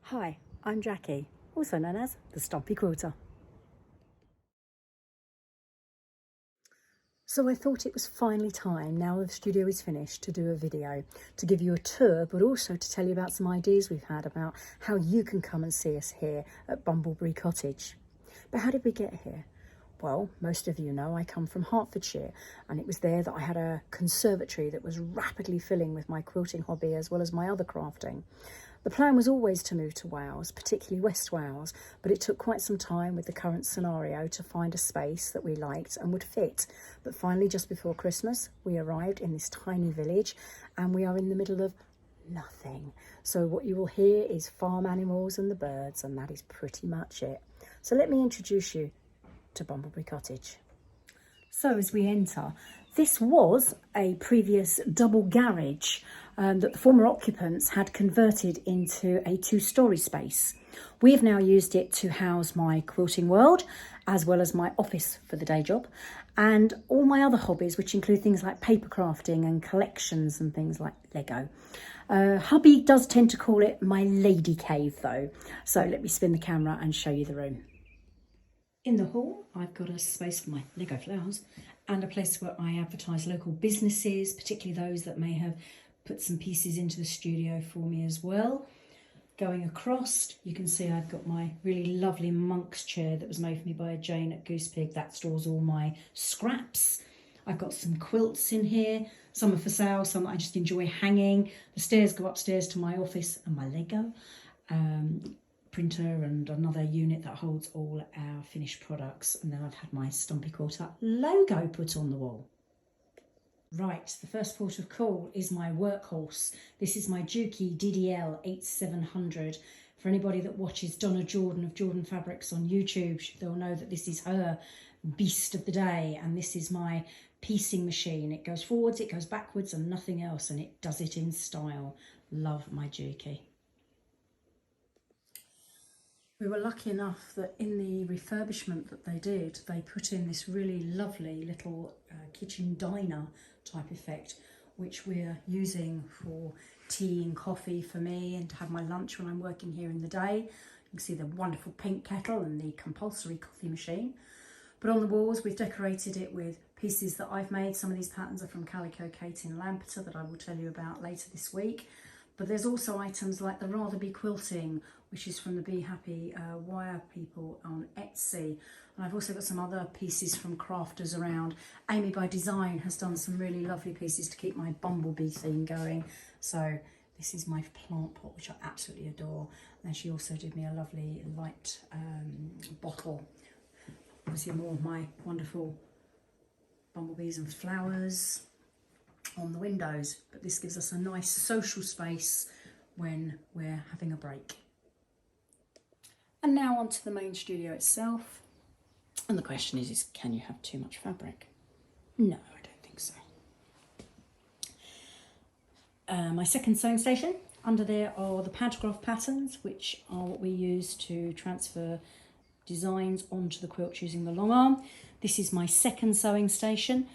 Hi, I'm Jackie, also known as the Stumpy Quilter. So I thought it was finally time, now the studio is finished, to do a video, to give you a tour, but also to tell you about some ideas we've had about how you can come and see us here at Bumblebee Cottage. But how did we get here? Well, most of you know I come from Hertfordshire, and it was there that I had a conservatory that was rapidly filling with my quilting hobby as well as my other crafting. The plan was always to move to Wales, particularly West Wales, but it took quite some time with the current scenario to find a space that we liked and would fit. But finally, just before Christmas, we arrived in this tiny village and we are in the middle of nothing. So what you will hear is farm animals and the birds, and that is pretty much it. So let me introduce you to Bumblebee Cottage. So as we enter, this was a previous double garage that the former occupants had converted into a two-storey space. We have now used it to house my quilting world, as well as my office for the day job, and all my other hobbies, which include things like paper crafting and collections and things like Lego. Hubby does tend to call it my lady cave though. So let me spin the camera and show you the room. In the hall, I've got a space for my Lego flowers and a place where I advertise local businesses, particularly those that may have put some pieces into the studio for me as well. Going across, you can see I've got my really lovely monk's chair that was made for me by Jane at Goosepig. That stores all my scraps. I've got some quilts in here. Some are for sale, some I just enjoy hanging. The stairs go upstairs to my office and my Lego printer and another unit that holds all our finished products. And then I've had my Stumpy Quilter logo put on the wall. Right, the first port of call is my workhorse. This is my Juki DDL 8700. For anybody that watches Donna Jordan of Jordan Fabrics on YouTube, they'll know that this is her beast of the day, and this is my piecing machine. It goes forwards, it goes backwards and nothing else, and it does it in style. Love my Juki. We were lucky enough that in the refurbishment that they did, they put in this really lovely little kitchen diner type effect, which we're using for tea and coffee for me and to have my lunch when I'm working here in the day. You can see the wonderful pink kettle and the compulsory coffee machine. But on the walls, we've decorated it with pieces that I've made. Some of these patterns are from Calico Kate in Lampeter that I will tell you about later this week. But there's also items like the Rather Be Quilting, which is from the Be Happy wire people on Etsy. And I've also got some other pieces from crafters around. Amy by Design has done some really lovely pieces to keep my bumblebee theme going. So this is my plant pot, which I absolutely adore. And she also did me a lovely light bottle. Obviously more of my wonderful bumblebees and flowers on the windows, but this gives us a nice social space when we're having a break. And now onto the main studio itself. And the question is can you have too much fabric? No, I don't think so. My second sewing station, under there are the pantograph patterns, which are what we use to transfer designs onto the quilt using the long arm. This is my second sewing station.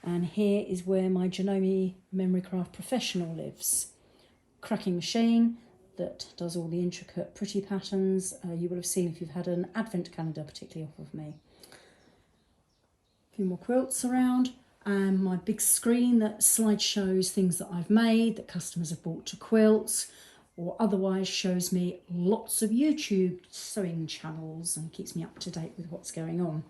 And here is where my Janome Memory Craft Professional lives. Cracking machine that does all the intricate pretty patterns. You will have seen if you've had an advent calendar, particularly off of me. A few more quilts around, and my big screen that slide shows things that I've made that customers have bought to quilts, or otherwise shows me lots of YouTube sewing channels and keeps me up to date with what's going on.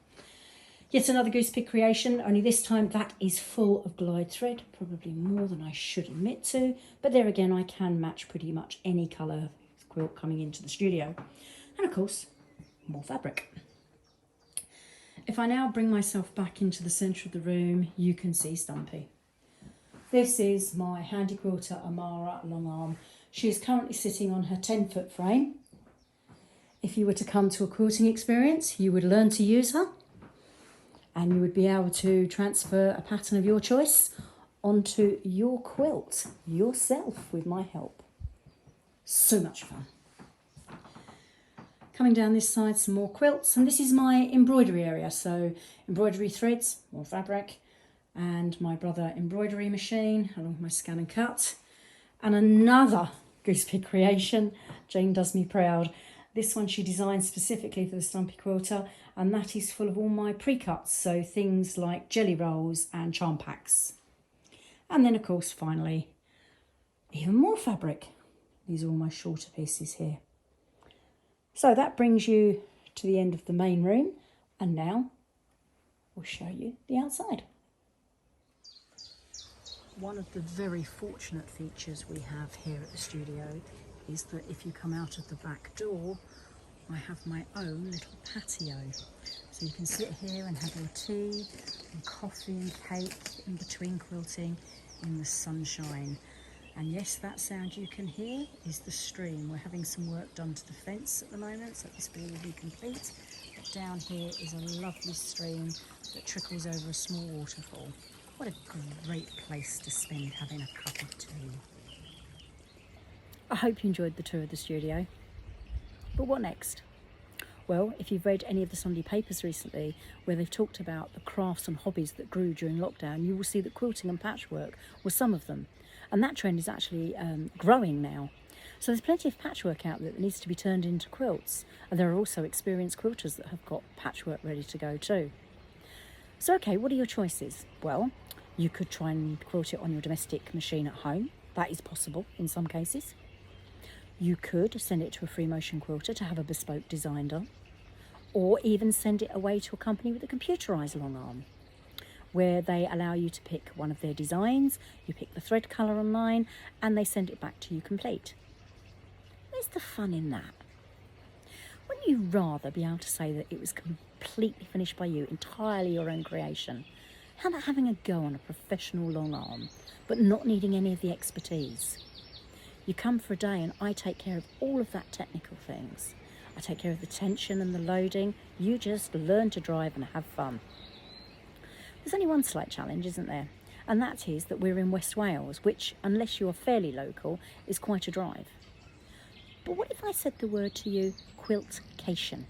Yet another Goosepig creation, only this time that is full of glide thread, probably more than I should admit to, but there again I can match pretty much any colour quilt coming into the studio. And of course, more fabric. If I now bring myself back into the centre of the room, you can see Stumpy. This is my handy quilter Amara long arm. She is currently sitting on her 10-foot frame. If you were to come to a quilting experience, you would learn to use her. And you would be able to transfer a pattern of your choice onto your quilt yourself with my help. So much fun. Coming down this side, some more quilts, and this is my embroidery area. So embroidery threads, more fabric, and my brother embroidery machine along with my scan and cut, and another Goose Pig creation. Jane does me proud. This one she designed specifically for the Stumpy Quilter, and that is full of all my pre-cuts, so things like jelly rolls and charm packs. And then of course finally even more fabric. These are all my shorter pieces here. So that brings you to the end of the main room, and now we'll show you the outside. One of the very fortunate features we have here at the studio is that if you come out of the back door, I have my own little patio. So you can sit here and have your tea and coffee and cake in between quilting in the sunshine. And yes, that sound you can hear is the stream. We're having some work done to the fence at the moment, so this will be complete. But down here is a lovely stream that trickles over a small waterfall. What a great place to spend having a cup of tea. I hope you enjoyed the tour of the studio. But what next? Well, if you've read any of the Sunday papers recently, where they've talked about the crafts and hobbies that grew during lockdown, you will see that quilting and patchwork were some of them. And that trend is actually growing now. So there's plenty of patchwork out there that needs to be turned into quilts. And there are also experienced quilters that have got patchwork ready to go too. So, okay, what are your choices? Well, you could try and quilt it on your domestic machine at home. That is possible in some cases. You could send it to a free motion quilter to have a bespoke design done, or even send it away to a company with a computerised long arm, where they allow you to pick one of their designs, you pick the thread colour online, and they send it back to you complete. Where's the fun in that? Wouldn't you rather be able to say that it was completely finished by you, entirely your own creation? How about having a go on a professional long arm, but not needing any of the expertise? You come for a day and I take care of all of that technical things. I take care of the tension and the loading. You just learn to drive and have fun. There's only one slight challenge, isn't there? And that is that we're in West Wales, which, unless you're fairly local, is quite a drive. But what if I said the word to you, Quiltcation?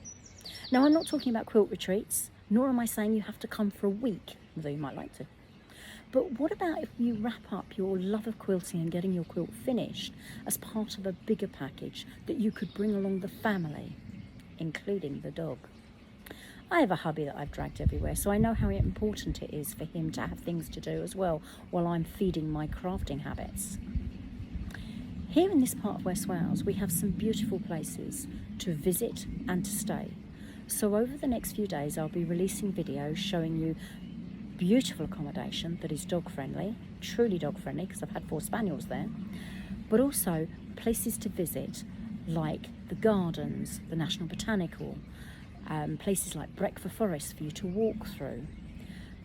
Now, I'm not talking about quilt retreats, nor am I saying you have to come for a week, although you might like to. But what about if you wrap up your love of quilting and getting your quilt finished as part of a bigger package that you could bring along the family, including the dog? I have a hubby that I've dragged everywhere, so I know how important it is for him to have things to do as well while I'm feeding my crafting habits. Here in this part of West Wales, we have some beautiful places to visit and to stay. So over the next few days, I'll be releasing videos showing you beautiful accommodation that is dog friendly, truly dog friendly, because I've had 4 spaniels there, but also places to visit like the gardens, the National Botanical, places like Breckfast Forest for you to walk through.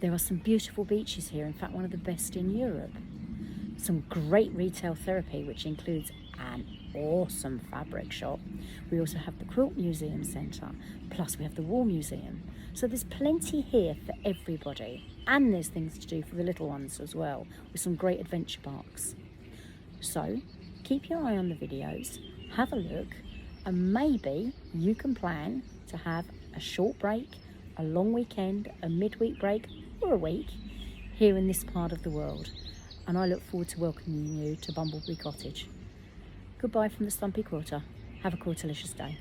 There are some beautiful beaches here, in fact one of the best in Europe. Some great retail therapy, which includes an awesome fabric shop. We also have the Quilt Museum Centre, plus we have the War Museum. So there's plenty here for everybody, and there's things to do for the little ones as well, with some great adventure parks. So keep your eye on the videos, have a look, and maybe you can plan to have a short break, a long weekend, a midweek break, or a week here in this part of the world. And I look forward to welcoming you to Bumblebee Cottage. Goodbye from the Stumpy Quilter. Have a quiltalicious day.